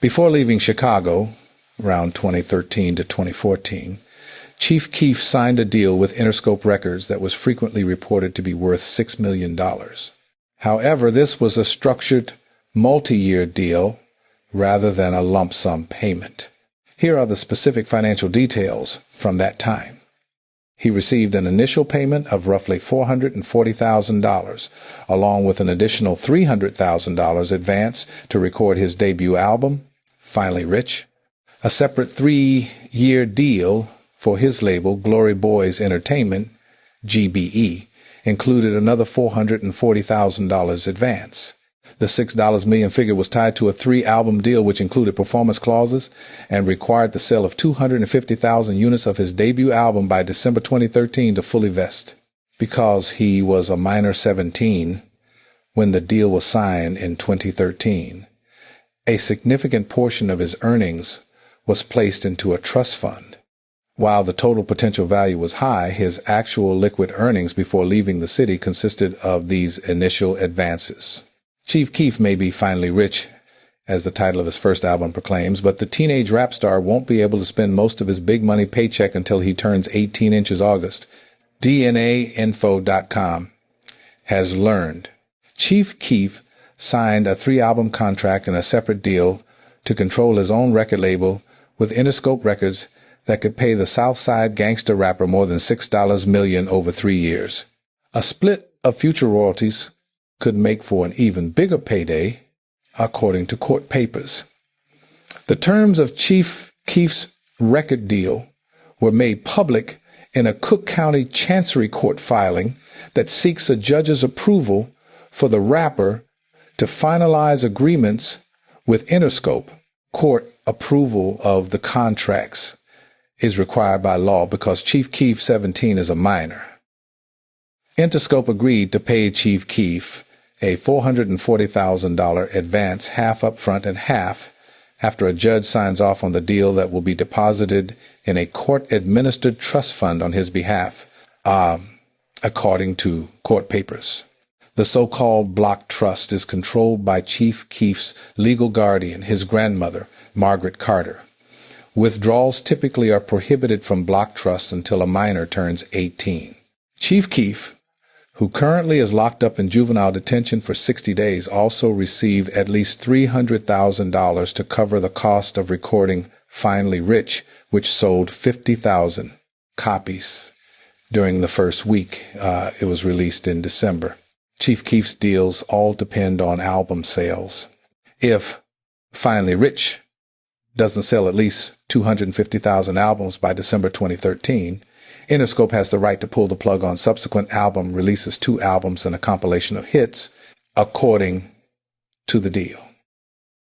Before leaving Chicago, around 2013 to 2014, Chief Keef signed a deal with Interscope Records that was frequently reported to be worth $6 million. However, this was a structured multi-year deal rather than a lump sum payment. Here are the specific financial details from that time. He received an initial payment of roughly $440,000, along with an additional $300,000 advance to record his debut album, Finally Rich. A separate 3-year deal for his label, Glory Boys Entertainment, GBE, included another $440,000 advance. The $6 million figure was tied to a 3-album deal which included performance clauses and required the sale of 250,000 units of his debut album by December 2013 to fully vest. Because he was a minor 17 when the deal was signed in 2013, a significant portion of his earnings was placed into a trust fund. While the total potential value was high, his actual liquid earnings before leaving the city consisted of these initial advances. Chief Keef may be finally rich, as the title of his first album proclaims, but the teenage rap star won't be able to spend most of his big money paycheck until he turns 18 in August. DNAinfo.com has learned. Chief Keef signed a 3-album contract and a separate deal to control his own record label with Interscope Records that could pay the Southside gangster rapper more than $6 million over 3 years. A split of future royalties could make for an even bigger payday, according to court papers. The terms of Chief Keef's record deal were made public in a Cook County Chancery Court filing that seeks a judge's approval for the rapper to finalize agreements with Interscope. Court approval of the contracts is required by law because Chief Keef, 17, is a minor. Interscope agreed to pay Chief Keef a $440,000 advance, half up front and half after a judge signs off on the deal that will be deposited in a court-administered trust fund on his behalf, according to court papers. The so-called block trust is controlled by Chief Keef's legal guardian, his grandmother, Margaret Carter. Withdrawals typically are prohibited from block trusts until a minor turns 18. Chief Keef, who currently is locked up in juvenile detention for 60 days, also received at least $300,000 to cover the cost of recording Finally Rich, which sold 50,000 copies during the first week. It was released in December. Chief Keef's deals all depend on album sales. If Finally Rich doesn't sell at least 250,000 albums by December 2013, Interscope has the right to pull the plug on subsequent album releases, 2 albums and a compilation of hits, according to the deal.